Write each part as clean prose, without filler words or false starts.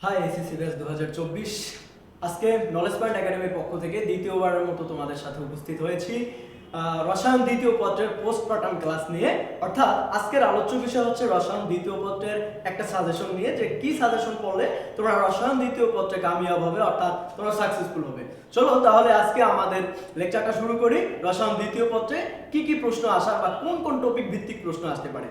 High SSC batch 2024 আজকে knowledge point একাডেমির পক্ষ থেকে দ্বিতীয়বারের মতো তোমাদের সাথে উপস্থিত হয়েছি রসায়ন দ্বিতীয় পত্রের পোস্টমর্টম ক্লাস নিয়ে। অর্থাৎ আজকের আলোচ্য বিষয় হচ্ছে রসায়ন দ্বিতীয় পত্রের একটা সাজেশন নিয়ে, যে কি সাজেশন পড়লে তোমরা রসায়ন দ্বিতীয় পত্রে কামিয়াব হবে, অর্থাৎ তোমরা সাকসেসফুল হবে। চলো তাহলে আজকে আমাদের লেকচারটা শুরু করি। রসায়ন দ্বিতীয় পত্রে কি কি প্রশ্ন আসা বা কোন কোন টপিক ভিত্তিক প্রশ্ন আসতে পারে।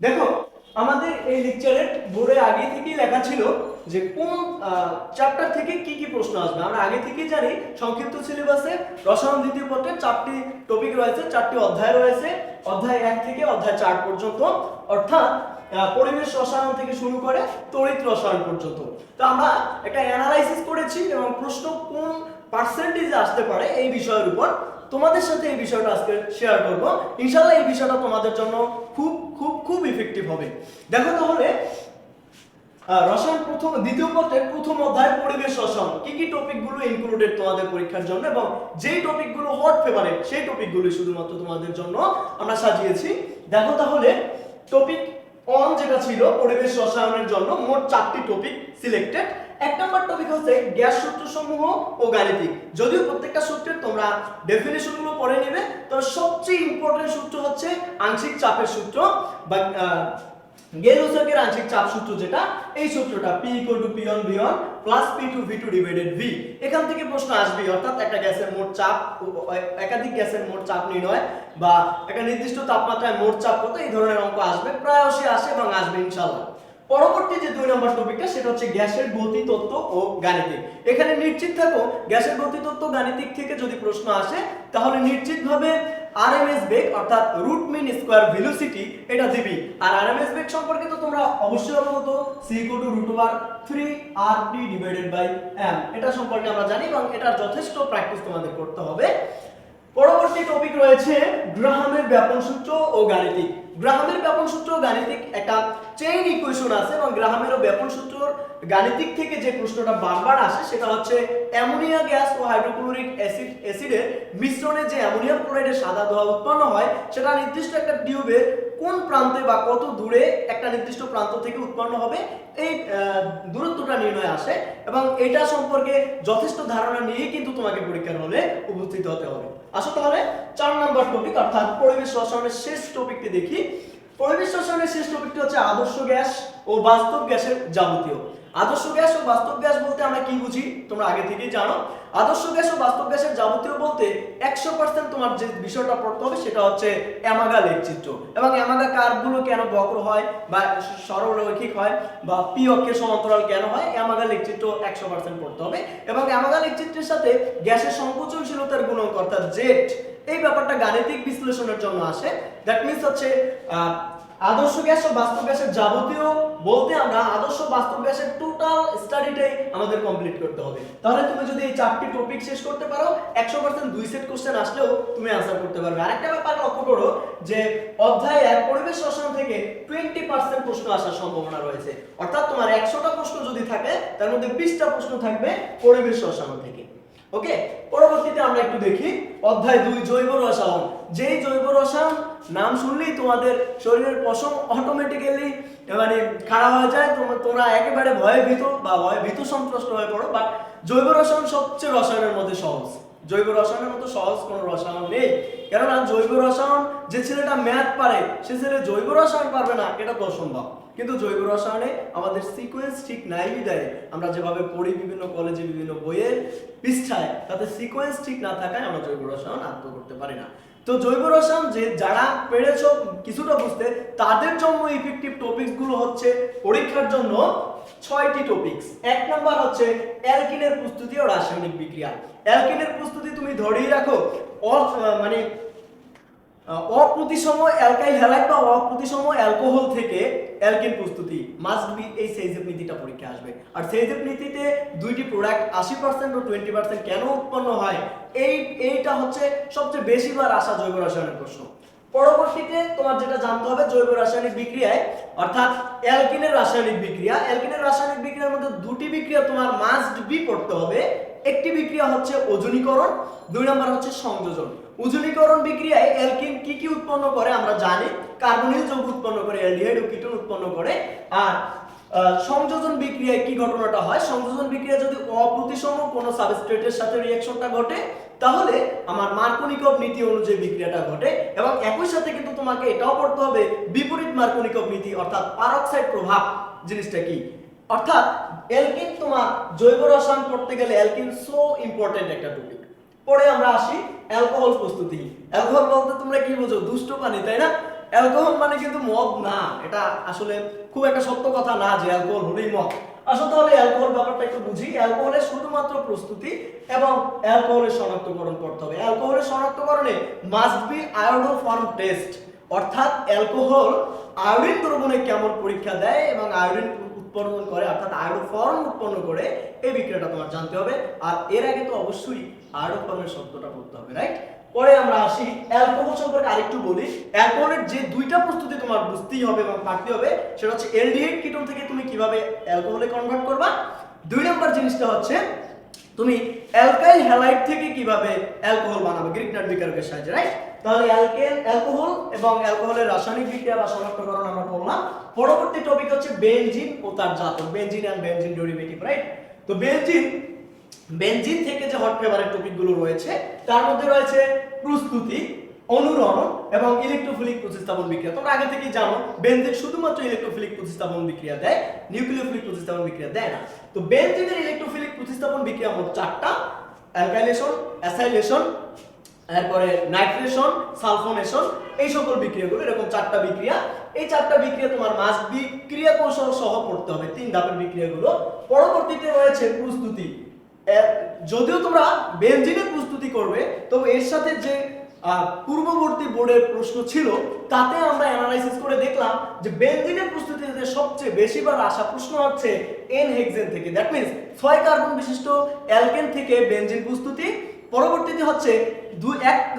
দেখো, আমাদের এই লেকচারের বোর্ডে আগে থেকেই লেখা ছিল যে কোন চ্যাপ্টার থেকে কি কি প্রশ্ন আসবে। আমরা আগে থেকেই জানি সংক্ষিপ্ত সিলেবাসে রসায়ন দ্বিতীয় পত্রে 4টি টপিক রয়েছে, 4টি অধ্যায় রয়েছে, অধ্যায় 1 থেকে অধ্যায় 4 পর্যন্ত, অর্থাৎ পরিবেশ রসায়ন থেকে শুরু করে তড়িৎ রসায়ন পর্যন্ত। তো আমরা একটা অ্যানালাইসিস করেছি এবং প্রশ্ন কোন পার্সেন্টেজে আসতে পারে এই বিষয়ের উপর তোমাদের সাথে এই বিষয়টা আজকে শেয়ার করব। ইনশাআল্লাহ এই বিষয়টা তোমাদের জন্য খুব খুব খুব ইফেক্টিভ হবে। দেখো তাহলে রসায়ন দ্বিতীয় পত্রের প্রথম অধ্যায় পরিবেশ রসায়ন কি কি টপিকগুলো ইনক্লুডেড তোমাদের পরীক্ষার জন্য, এবং যেই টপিকগুলো হট ফেভারিট সেই টপিকগুলো শুধুমাত্র তোমাদের জন্য আমরা সাজিয়েছি। দেখো তাহলে টপিক অন যেটা ছিল পরিবেশ রসায়নের জন্য মোট 4টি টপিক সিলেক্টেড। 1 নম্বর টপিক হচ্ছে গ্যাস সূত্রসমূহ ও গাণিতিক। যদিও প্রত্যেকটা সূত্রের তোমরা ডেফিনিশনগুলো পড়ে নেবে, তো সবচেয়ে ইম্পর্টেন্ট সূত্র হচ্ছে আংশিক চাপের সূত্র বা গেল-উৎসর্গের আংশিক চাপ সূত্র, যেটা এই সূত্রটা P = P1 V1 P2 V2 / V। এখান থেকে প্রশ্ন আসবে, অর্থাৎ একটা গ্যাসের মোট চাপ, একাধিক গ্যাসের মোট চাপ নির্ণয় বা একটা নির্দিষ্ট তাপমাত্রায় মোট চাপ কত, এই ধরনের অঙ্ক আসবে, প্রায়শই আসে এবং আসবে ইনশাআল্লাহ। পরবর্তী যে 2 নম্বর টপিকটা সেটা হচ্ছে গ্যাসের গতিতত্ত্ব ও গাণিতিক। এখানে নিশ্চিত থাকো গ্যাসের গতিতত্ত্ব গাণিতিক থেকে যদি প্রশ্ন আসে তাহলে নিশ্চিতভাবে আরএমএস বেগ অর্থাৎ রুট মিন স্কয়ার ভেলোসিটি এটা দিবি। আর আরএমএস বেগ সম্পর্কে তো তোমরা অবশ্যই অবগত, c = √3rd/m, এটা সম্পর্কে আমরা জানি এবং এটার যথেষ্ট প্র্যাকটিস তোমাদের করতে হবে। পরবর্তী টপিক রয়েছে গ্রাহামের ব্যাপন সূত্র ও গাণিতিক। গ্রাহামের ব্যাপন সূত্র ও গাণিতিক একটা চেইন ইকুয়েশন আছে, এবং গ্রাহামের ও ব্যাপন সূত্রর গাণিতিক থেকে যে প্রশ্নটা বারবার আসে সেটা হচ্ছে অ্যামোনিয়া গ্যাস ও হাইড্রোক্লোরিক অ্যাসিডের মিশ্রণে যে অ্যামোনিয়াম ক্লোরাইডের সাদা ধোঁয়া উৎপন্ন হয় সেটা নির্দিষ্ট একটা টিউবের কোন প্রান্তে বা কত দূরে একটা নির্দিষ্ট প্রান্ত থেকে উৎপন্ন হবে, এই দূরত্বটা নির্ণয় আসে, এবং এটা সম্পর্কে যথেষ্ট ধারণা নিয়েই কিন্তু তোমাকে পরীক্ষার হলে উপস্থিত হতে হবে। আসো তাহলে 4 নম্বর টপিক অর্থাৎ পরিবেশ রসায়নের শেষ টপিকটি দেখি। পরিবেশ রসায়নের শেষ টপিকটি হচ্ছে আদর্শ গ্যাস ও বাস্তব গ্যাসের যাবতীয়। আদর্শ গ্যাস ও বাস্তব গ্যাস বলতে আমরা কি বুঝি তোমরা আগে থেকেই জানো। আদর্শ গ্যাস ও বাস্তব গ্যাসের যাবতীয় বলতে 100% তোমার যে বিষয়টা পড়তে হবে সেটা হচ্ছে অ্যামাগা লেখচিত্র, এবং অ্যামাগা কার্ভগুলো কেন বক্র হয় বা সরলরৈখিক হয় বা পি অক্ষের সমান্তরাল কেন হয়, অ্যামাগা লেখচিত্র 100% পড়তে হবে। এবং অ্যামাগা লেখচিত্রের সাথে গ্যাসের সংকোচনশীলতার গুণক অর্থাৎ জেড, এই ব্যাপারটা গাণিতিক বিশ্লেষণের জন্য আসে। দ্যাট মিন্স হচ্ছে আদর্শ গ্যাস ও বাস্তব গ্যাসের যাবতীয় বলতে আমরা আদর্শ বাস্তব গ্যাসের টোটাল স্টাডিটাই আমাদের কমপ্লিট করতে হবে। তাহলে তুমি যদি এই 4টি টপিক শেষ করতে পারো 100% 2 সেট কোশ্চেন আসলেও তুমি आंसर করতে পারবে। আরেকটা ব্যাপার লক্ষ্য করো যে অধ্যায় 1 পরিবেশ রসায়ন থেকে 20% প্রশ্ন আসার সম্ভাবনা রয়েছে, অর্থাৎ তোমার 100টা প্রশ্ন যদি থাকে তার মধ্যে 20টা প্রশ্ন থাকবে পরিবেশ রসায়ন থেকে। ওকে, পরবর্তীতে আমরা একটু দেখি অধ্যায় 2 জৈব রসায়ন। যেই জৈব রসায়ন নাম শুনলেই তোমাদের শরীরের পশম অটোমেটিক্যালি মানে খাড়া হয়ে যায়, তোমরা একেবারে ভীত সন্ত্রস্ত হয়ে পড়ো। বাট জৈব রসায়ন সবচেয়ে রসায়নের মধ্যে সহজ। জৈব রসায়নের মতো সহজ কোনো রসায়ন নেই, কেননা জৈব রসায়ন যে ছেলেটা ম্যাথ পারে সে ছেলে জৈব রসায়ন পারবে না এটা তো অসম্ভব। কিন্তু জৈব রসায়নে আমাদের সিকোয়েন্স ঠিক নাই বিধায় আমরা যেভাবে পড়ি বিভিন্ন কলেজে বিভিন্ন বইয়ের পৃষ্ঠায়, তাতে সিকোয়েন্স ঠিক না থাকায় আমরা জৈব রসায়ন আয়ত্ত করতে পারি না। তো জৈব রসায়ন যে যারা পেরেছো কিছুটা বুঝতে, তাদের জন্য ইফেক্টিভ টপিকস গুলো হচ্ছে পরীক্ষার জন্য 6টি টপিকস। 1 নাম্বার হচ্ছে অ্যালকিনের প্রস্তুতি ও রাসায়নিক বিক্রিয়া। অ্যালকিনের প্রস্তুতি তুমি ধরেই রাখো, মানে অপ্রতিসম অ্যালকাইল হ্যালাইড বা অপ্রতিসম অ্যালকোহল থেকে অ্যালকিন প্রস্তুতি মাস্ট বি, এই সেইজেপ নীতিটা পরীক্ষা আসবে। আর সেইজেপ নীতিতে দুইটি প্রোডাক্ট 80% ও 20% কেন উৎপন্ন হয়, এইটা হচ্ছে সবচেয়ে বেশিবার আসা জৈব রসায়নের প্রশ্ন। পরবর্তীতে তোমার যেটা জানতে হবে জৈব রাসায়নিক বিক্রিয়ায় অর্থাৎ অ্যালকিনের রাসায়নিক বিক্রিয়া। অ্যালকিনের রাসায়নিক বিক্রিয়ার মধ্যে দুটি বিক্রিয়া তোমার মাস্ট বি পড়তে হবে। একটি বিক্রিয়া হচ্ছে ওজনীকরণ, 2 নম্বর হচ্ছে সংযোজন। উজনীকরণ বিক্রিয়ায় অ্যালকিন কি কি উৎপন্ন করে আমরা জানি। কার্বনিল যৌগ উৎপন্ন করে, অ্যালডিহাইড ও কিটোন উৎপন্ন করে। আর সংযোজন বিক্রিয়ায় কি ঘটনাটা হয়, সংযোজন বিক্রিয়া যদি অপ্রতিসম কোনো সাবস্ট্রেটের সাথে রিঅ্যাকশনটা ঘটে তাহলে আমার মার্কোনিকভ নীতি অনুযায়ী বিক্রিয়াটা ঘটে। এবং একই সাথে কিন্তু তোমাকে এটাও পড়তে হবে বিপরীত মার্কোনিকভ নীতি অর্থাৎ পারক্সাইড প্রভাব জিনিসটা কি। অর্থাৎ অ্যালকিন, তোমার জৈব রসায়ন পড়তে গেলে অ্যালকিন সো ইম্পর্টেন্ট একটা টপিক। পরে আমরা আসি অ্যালকোহল প্রস্তুতি। অ্যালকোহল বলতে তোমরা কি বোঝো? দুষ্ট পানি, তাই না? অ্যালকোহল মানে কিন্তু মদ না, এটা আসলে খুব একটা সত্য কথা না যে অ্যালকোহল হলেই মদ। আসলে তাহলে অ্যালকোহল ব্যাপারটা একটু বুঝি। অ্যালকোহলের শুধুমাত্র প্রস্তুতি এবং অ্যালকোহলের শনাক্তকরণ করতে হবে। অ্যালকোহলের শনাক্তকরণে মাস্ট বি আয়োডোফর্ম টেস্ট, অর্থাৎ অ্যালকোহল আয়োডিন দ্রবণে কেমন পরীক্ষা দেয় এবং আয়োডিন উৎপন্ন করে অর্থাৎ আয়োডোফর্ম উৎপন্ন করে, এই বিক্রিয়াটা তোমার জানতে হবে। আর এর আগে তো অবশ্যই আয়োডোফর্মের শব্দটা পড়তে হবে, রাইট? পরে আমরা আসি অ্যালকোহল সম্পর্কে আরেকটু বলি। অ্যালকোহলের যে দুইটা প্রস্তুতি তোমার বুঝতেই হবে এবং পারতে হবে, সেটা হচ্ছে অ্যালডিহাইড কিটোন থেকে তুমি কিভাবে অ্যালকোহলে কনভার্ট করবা। দুই নাম্বার জিনিসটা হচ্ছে তুমি অ্যালকাইল হ্যালাইড থেকে কিভাবে অ্যালকোহল বানাবে গ্রিগনার বিকারকের সাহায্যে, রাইট? তাহলে অ্যালকোহল এবং অ্যালকোহলের রাসায়নিক বিক্রিয়া বা শনাক্তকরণ আমরা পড়লাম। পরবর্তী টপিক হচ্ছে বেনজিন ও তার জাতক, benzene and benzene derivative, right? তো বেনজিন থেকে যে হট ফেভারেট টপিকগুলো রয়েছে তার মধ্যে রয়েছে প্রস্তুতি, অনুরণন এবং ইলেকট্রোফিলিক প্রতিস্থাপন বিক্রিয়া। তোমরা আগে থেকেই জানো বেনজিন শুধুমাত্র ইলেকট্রোফিলিক প্রতিস্থাপন বিক্রিয়া দেয়, নিউক্লিওফিলিক প্রতিস্থাপন বিক্রিয়া দেয় না। তো বেনজিনের ইলেকট্রোফিলিক প্রতিস্থাপন বিক্রিয়া মোট 4টা: অ্যালকাইলেশন, অ্যাসাইলেশন, এরপরে নাইট্রেশন, সালফোনেশন, এই সকল বিক্রিয়াগুলো, এরকম 4টা বিক্রিয়া। এই 4টা বিক্রিয়া তোমার মাস্ট বি ক্রিয়া কৌশল সহ পড়তে হবে, 3 ধাপের বিক্রিয়াগুলো। পরবর্তীতে রয়েছে প্রস্তুতি। যদিও তোমরা বেনজিনের প্রস্তুতি করবে, তবে এর সাথে যে পূর্ববর্তী বোর্ডের প্রশ্ন ছিল তাতে আমরা অ্যানালাইসিস করে দেখলাম যে বেনজিনের প্রস্তুতিতে সবচেয়ে বেশিবার আসা প্রশ্ন হচ্ছে এন হেক্সেন থেকে। দ্যাট মিন্স 6 কার্বন বিশিষ্ট অ্যালকেন থেকে বেনজিন প্রস্তুতি। পরবর্তীতে হচ্ছে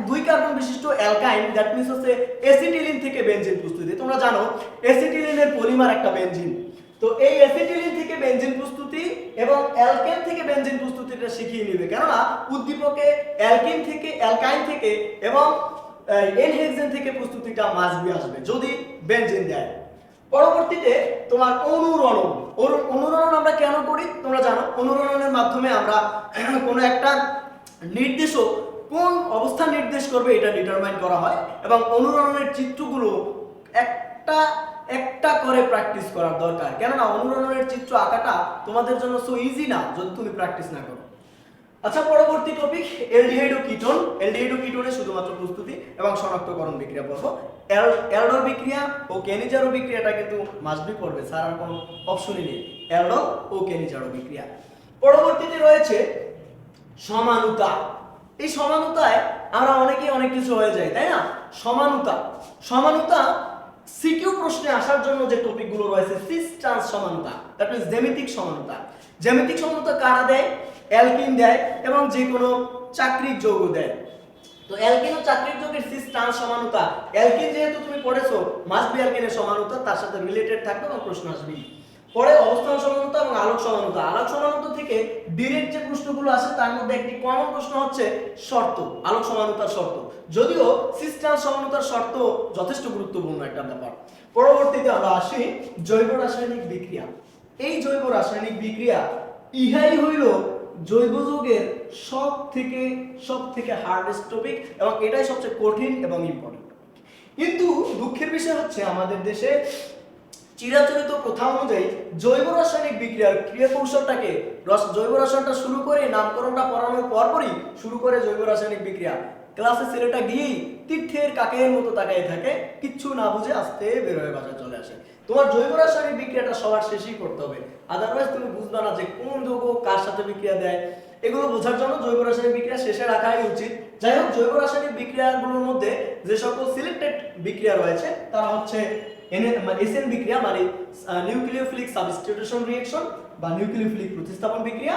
2 কার্বন বিশিষ্ট অ্যালকাইন, দ্যাট মিন্স হচ্ছে অ্যাসিটিলিন থেকে বেনজিন প্রস্তুতি। তোমরা জানো অ্যাসিটিলিনের পলিমার একটা বেনজিন। তো এই অ্যাসিটিলিন থেকে বেনজিন প্রস্তুতি এবং অ্যালকেন থেকে বেনজিন প্রস্তুতিটা শিখিয়ে নেবে, কেননা উদ্দীপকে অ্যালকাইন থেকে এবং এন হেক্সেন থেকে প্রস্তুতিটা মাস্ট বি আসবে যদি বেনজিন দেয়। পরবর্তীতে তোমার অনুরণন আমরা কেন করি তোমরা জানো। অনুরণনের মাধ্যমে আমরা কোনো একটা নির্দেশক কোন অবস্থান নির্দেশ করবে এটা ডিটারমাইন করা হয় এবং অনুরণনের চিত্রগুলো একটা করে প্র্যাকটিস করার দরকার, কেননা অনুরণনের চিত্র আঁকাটা তোমাদের জন্য সো ইজি না যদি তুমি প্র্যাকটিস না করো। আচ্ছা, পরবর্তী টপিক অ্যালডিহাইড ও কিটোন। অ্যালডিহাইড ও কিটোনের শুধুমাত্র প্রস্তুতি এবং শনাক্তকরণ বিক্রিয়া পড়বো। অ্যালডোল বিক্রিয়া ও কেনিজারো বিক্রিয়াটা কিন্তু মাস্ট বি পড়বে, স্যার আর কোনো অপশনই নেই। অ্যালডোল ও কেনিজারো বিক্রিয়া। পরবর্তীতে রয়েছে সমানুতা। এই সমানুতায় আমরা অনেকেই অনেক কিছু হয়ে যায়, তাই না? সমানুতা সিকিউ প্রশ্নে আসার জন্য যে টপিকগুলো রয়েছে, সিস ট্রান্স সমানুতা, দ্যাট মিন্স জ্যামিতিক সমানুতা। জ্যামিতিক সমানুতা কারা দেয়? অ্যালকিন দেয় এবং যে কোনো চাকরিক যৌগ দেয়। তো অ্যালকিন ও চাকরিক যৌগের সিস ট্রান্স সমানুতা, অ্যালকিন যেহেতু তুমি পড়েছো মাস্ট বি অ্যালকিনের সমানুতা, তার সাথে রিলেটেড থাকবে এবং প্রশ্ন আসবে। পরে অবস্থান সমানুতা এবং আলোক সমানুতা। আলোক সমানুতা থেকে ডিরেক্ট যে প্রশ্নগুলো আসে তার মধ্যে একটি কমন প্রশ্ন হচ্ছে শর্ত, আলোক সমানুতার শর্ত। যদিও সিস ট্রান্স সমানুতার শর্ত যথেষ্ট গুরুত্বপূর্ণ একটা ব্যাপার। পরবর্তীতে আমরা আসি জৈব রাসায়নিক বিক্রিয়া। এই জৈব রাসায়নিক বিক্রিয়া ইহাই হইল জৈব যৌগের সব থেকে হার্ডেস্ট টপিক এবং এটাই সবচেয়ে কঠিন এবং ইম্পর্টেন্ট। কিন্তু দুঃখের বিষয় হচ্ছে আমাদের দেশে চিরাচরিত প্রথা অনুযায়ী জৈব রাসায়নিক বিক্রিয়ার ক্রিয়া কৌশলটাকে জৈব রসায়নটা শুরু করে নামকরণটা পড়ানোর পরপরই শুরু করে জৈব রাসায়নিক বিক্রিয়া। ক্লাসে ছেলেটা গিয়েই তীর্থের কাকের মতো তাকায় থাকে, কিচ্ছু না বুঝে আস্তে বের হয়ে বাসায় চলে আসে। তোমার জৈব রাসায়নিক বিক্রিয়াটা সবার শেষেই করতে হবে, আদারওয়াইজ তুমি বুঝবা না যে কোন যৌগ কার সাথে বিক্রিয়া দেয়। এগুলো বোঝার জন্য জৈব রাসায়নিক বিক্রিয়া শেষে রাখাই উচিত। যাই হোক, জৈব রাসায়নিক বিক্রিয়াগুলোর মধ্যে যে সকল সিলেক্টেড বিক্রিয়া রয়েছে তারা হচ্ছে এসএন বিক্রিয়া, মানে নিউক্লিওফিলিক সাবস্টিটিউশন রিঅ্যাকশন বা নিউক্লিওফিলিক প্রতিস্থাপন বিক্রিয়া,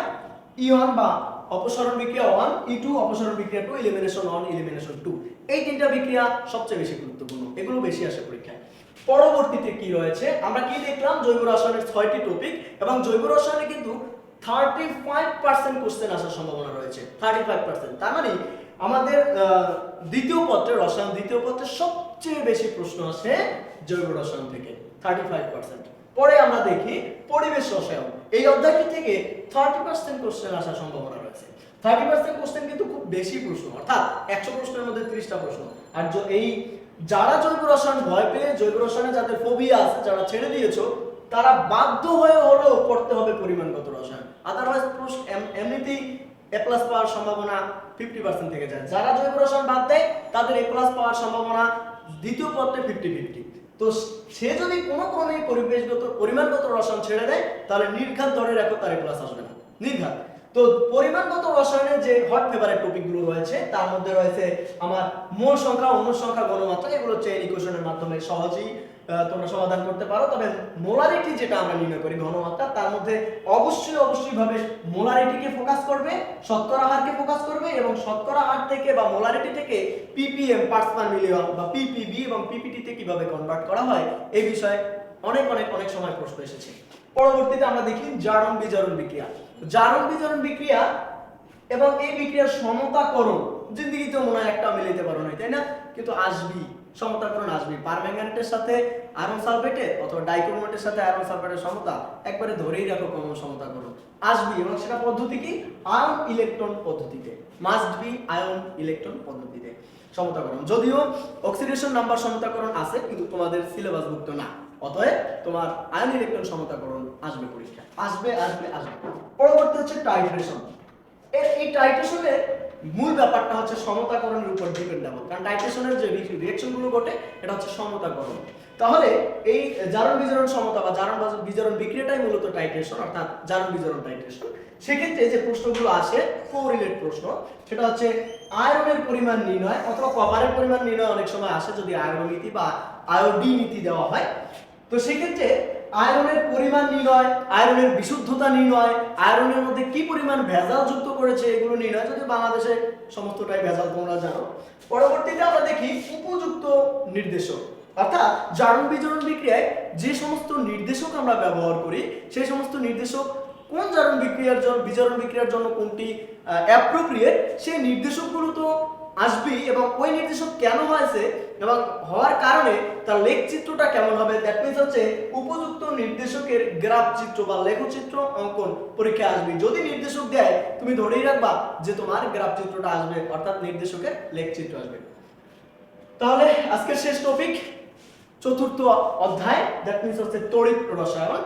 E1 বা অপসারণ বিক্রিয়া 1, E2 অপসারণ বিক্রিয়া 2, এলিমিনেশন 1, এলিমিনেশন 2। এই তিনটা বিক্রিয়া সবচেয়ে বেশি গুরুত্বপূর্ণ, এগুলো বেশি আসে পরীক্ষায়। পরবর্তীতে কি রয়েছে আমরা কি দেখলাম? জৈব রসায়নের 6টি টপিক এবং জৈব রসায়নে কিন্তু 35% কোশ্চেন আসার সম্ভাবনা রয়েছে। 35%, তার মানে আমাদের দ্বিতীয় পত্রে রসায়ন দ্বিতীয় পত্রে সবচেয়ে বেশি প্রশ্ন আসে জৈব রসায়ন থেকে 35%। পরে আমরা দেখি পরিবেশ রসায়ন, এই অধ্যায়টি থেকে 30% কোশ্চেন আসার সম্ভাবনা রয়েছে। 30% কোশ্চেন কিন্তু খুব বেশি প্রশ্ন, অর্থাৎ 100 প্রশ্নের মধ্যে 30টা প্রশ্ন। আর এই যারা জৈব রসায়ন ভয় পেয়ে জৈব রসায়নে যাদের ফোবিয়া আছে, যারা ছেড়ে দিয়েছো, তারা বাধ্য হয়ে হলেও পড়তে হবে পরিমাণগত রসায়ন, আদারওয়াইজ এমনিতেই এ প্লাস পাওয়ার সম্ভাবনা 50% থেকে যায়। যারা জৈব রসায়ন বাদ দেয় তাদের এ প্লাস পাওয়ার সম্ভাবনা দ্বিতীয় পত্রে 50-50। তো সে যদি কোনো ক্রমে পরিমাণগত রসায়ন ছেড়ে দেয় তাহলে নির্ঘাত ধরে রাখো তার এ প্লাস আসবে না, নির্ঘাত। তো পরিমাণগত রসায়নের যে হট ফেভারিট টপিকগুলো রয়েছে তার মধ্যে রয়েছে আমার মোল সংখ্যা, অণু সংখ্যা, ঘনমাত্রা, এগুলো চেইন ইকুয়েশনের মাধ্যমে সহজেই তোমরা সমাধান করতে পারো। তবে মোলারিটি যেটা আমরা নির্ণয় করি ঘনমাত্রা, তার মধ্যে অবশ্যই ভাবে মোলারিটিকে ফোকাস করবে, শতকরা হারকে ফোকাস করবে, এবং শতকরা হার থেকে বা মোলারিটি থেকে পিপিএম পার্টস পার মিলিয়ন বা পিপিবি এবং পিপিটি তে কিভাবে কনভার্ট করা হয় এই বিষয়ে অনেক সময় প্রশ্ন এসেছে। পরবর্তীতে আমরা দেখি জারণ বিজারণ বিক্রিয়া। জারণ বিজারণ বিক্রিয়া এবং এই বিক্রিয়ার সমতাকরণ জিন্দেগিতে মনে হয় একটা মিলাইতে পারো না, তাই না? কিন্তু আসবি, সমতাকরণ আসবি। পারম্যাঙ্গানেটের সাথে আয়রন সালফেটের অথবা ডাইক্রোমেটের সাথে আয়রন সালফেটের সমতা একবারে ধরেই রাখো, কমন সমতাকরণ আসবি। এবং সেটা পদ্ধতি কি? আয়ন ইলেকট্রন পদ্ধতিতে, মাস্ট বি আয়ন ইলেকট্রন পদ্ধতিতে সমতাকরণ। যদিও অক্সিডেশন নাম্বার সমতাকরণ আছে কিন্তু তোমাদের সিলেবাসভুক্ত না, অতএব তোমার আয়ন ইলেকট্রন সমতাকরণ আসবে পরীক্ষা, আসবে। পরবর্তী হচ্ছে টাইট্রেশন। এই টাইট্রেশনের মূল ব্যাপারটা হচ্ছে সমতাকরণের উপর ডিপেন্ডেবল, কারণ টাইট্রেশনের যে রিঅ্যাকশন গুলো ঘটে এটা হচ্ছে সমতাকরণ। তাহলে এই জারণ বিজারণ সমতা বা জারণ বিজারণ বিক্রিয়াটাই মূলত টাইট্রেশন, অর্থাৎ জারণ বিজারণ টাইট্রেশন। সেক্ষেত্রে যে প্রশ্নগুলো আসে কোরিলেট প্রশ্ন, সেটা হচ্ছে আয়রনের পরিমাণ নির্ণয় অথবা কপারের পরিমাণ নির্ণয় অনেক সময় আসে যদি আয়রন নীতি বা আয়োডি নীতি দেওয়া হয়। তো সেক্ষেত্রে আয়রনের পরিমাণ নির্ণয়, আয়রনের বিশুদ্ধতা নির্ণয়, আয়রনের মধ্যে কি পরিমাণ ভেজাল যুক্ত করেছে এগুলো নির্ণয়, যদি বাংলাদেশে সমস্তটাই ভেজাল তোমরা জানো। পরবর্তীতে আমরা দেখি উপযুক্ত নির্দেশক, অর্থাৎ জারণ বিজারণ বিক্রিয়ায় যে সমস্ত নির্দেশক আমরা ব্যবহার করি সেই সমস্ত নির্দেশক কোন জারণ বিজারণ বিক্রিয়ার জন্য কোনটি অ্যাপ্রোপ্রিয়েট সেই নির্দেশকগুলো তো আসবেই, এবং ওই নির্দেশক কেন হয়েছে এবং হওয়ার কারণে তার লেখচিত্রটা কেমন হবে, দ্যাট মিন্স হচ্ছে উপযুক্ত নির্দেশকের গ্রাফ চিত্র বা লেখচিত্র অঙ্কন পরীক্ষায় আসবে। যদি নির্দেশক দেয় তুমি ধরেই রাখবা যে তোমার গ্রাফ চিত্রটা আসবে, অর্থাৎ নির্দেশকের লেখচিত্র আসবে। তাহলে আজকের শেষ টপিক চতুর্থ অধ্যায়, দ্যাট মিন্স হচ্ছে তড়িৎ রসায়ন,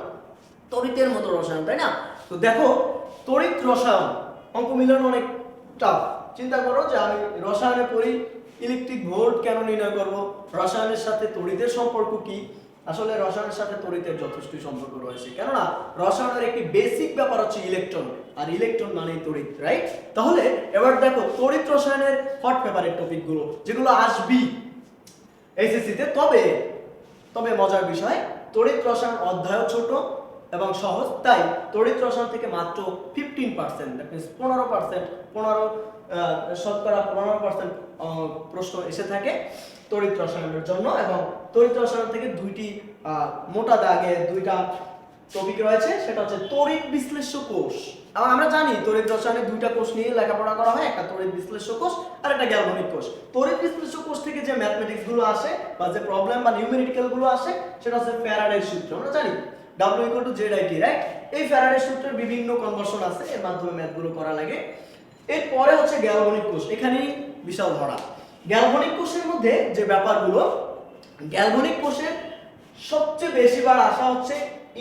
তড়িতের মতো রসায়ন, তাই না? তো দেখো তড়িৎ রসায়ন অঙ্ক মিলানো অনেক টাফ। চিন্তা করো যে আমি রসায়নে পড়ি, ইলেকট্রিক ভোল্ট কেন নির্ণয় করব, রসায়নের সাথে তড়িতের সম্পর্ক কি? আসলে রসায়নের সাথে তড়িতের যথেষ্ট সম্পর্ক রয়েছে, কেননা রসায়নের একটি বেসিক ব্যাপার হচ্ছে ইলেকট্রন, আর ইলেকট্রন মানেই তড়িৎ, রাইট? তাহলে এবার দেখো তড়িৎ রসায়নের হট পেপারের টপিকগুলো যেগুলো আসবি এইচএসসি তে। তবে মজার বিষয়, তড়িৎ রসায়ন অধ্যায় ছোট এবং সহজ, তাই তড়িৎ রসায়ন থেকে মাত্র 15%, দ্যাট মিন্স 15% প্রশ্ন এসে থাকে তড়িৎ রসায়নের জন্য। এবং তড়িৎ রসায়ন থেকে দুইটি মোটা দাগে দুইটা টপিক রয়েছে, সেটা হচ্ছে তড়িৎ বিশ্লেষ্য কোষ। এবং আমরা জানি তড়িৎ রসায়নে দুইটা কোষ নিয়ে লেখাপড়া করা হয়, একটা তড়িৎ বিশ্লেষ্য কোষ আর একটা গ্যালভানিক কোষ। তড়িৎ বিশ্লেষ্য কোষ থেকে যে ম্যাথমেটিক্স গুলো আসে বা যে প্রবলেম বা নিউমেরিক্যাল গুলো আসে সেটা হচ্ছে ফ্যারাডের সূত্র, আমরা জানি W=ZIT, রাইট? এই ফ্যারাডের সূত্রের বিভিন্ন কনভার্সন আছে, এর মাধ্যমে ম্যাথগুলো করা লাগে। এরপরে হচ্ছে গ্যালভানিক কোষ, এখানেই বিশাল ধরা। গ্যালভানিক কোষের মধ্যে যে ব্যাপারগুলো, গ্যালভানিক কোষের সবচেয়ে বেশিবার আসা হচ্ছে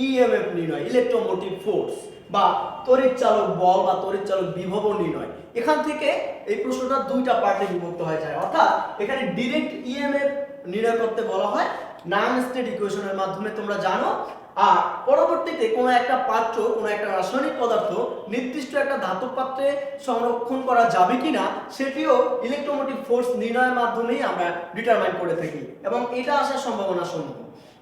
ইএমএফ নির্ণয়, ইলেকট্রোমোটিভ ফোর্স, বা তড়িৎ চালক বল বা তড়িৎ চালক বিভব নির্ণয়। এখান থেকে এই প্রশ্নটা দুইটা পার্টে বিভক্ত হয়ে যায়, অর্থাৎ এখানে ডাইরেক্ট ইএমএফ নির্ণয় করতে বলা হয় নান স্টেট ইকুয়েশনের মাধ্যমে, তোমরা জানো। আর পরবর্তীতে কোনো একটা পাত্র, কোনো একটা রাসায়নিক পদার্থ নির্দিষ্ট একটা ধাতব পাত্রে সংরক্ষণ করা যাবে কিনা সেটিও ইলেকট্রোমোটিভ ফোর্স নির্ণয়ের মাধ্যমেই আমরা ডিটারমাইন করে থাকি, এবং এটা আসার সম্ভাবনা সমূহ।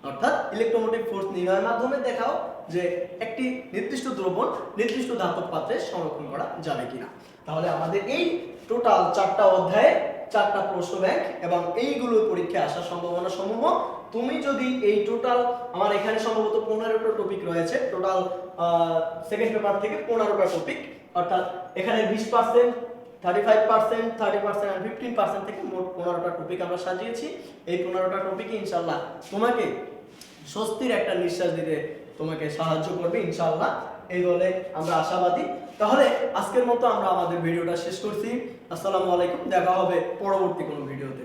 অর্থাৎ ইলেকট্রোমোটিভ ফোর্স নির্ণয়ের মাধ্যমে দেখাও যে একটি নির্দিষ্ট দ্রবণ নির্দিষ্ট ধাতব পাত্রে সংরক্ষণ করা যাবে কিনা। তাহলে আমাদের এই টোটাল 4টা অধ্যায়ে 4টা প্রশ্ন ব্যাংক এবং এইগুলো পরীক্ষায় আসার সম্ভাবনা সমূহ। তুমি যদি এই টোটাল, আমার এখানে সম্ভবত 15টা টপিক রয়েছে, টোটাল সেকেন্ড পেপার থেকে 15টা টপিক, অর্থাৎ এখানে 20% 35%, 30% আর 15% থেকে মোট 15টা টপিক আমরা সাজিয়েছি। এই 15টা টপিকে ইনশাআল্লাহ তোমাকে স্বস্তির একটা নিঃশ্বাস দিতে তোমাকে সাহায্য করবে ইনশাআল্লাহ, এই বলে আমরা আশাবাদী। তাহলে আজকের মতো আমরা আমাদের ভিডিওটা শেষ করছি। আসসালামু আলাইকুম, দেখা হবে পরবর্তী কোনো ভিডিওতে।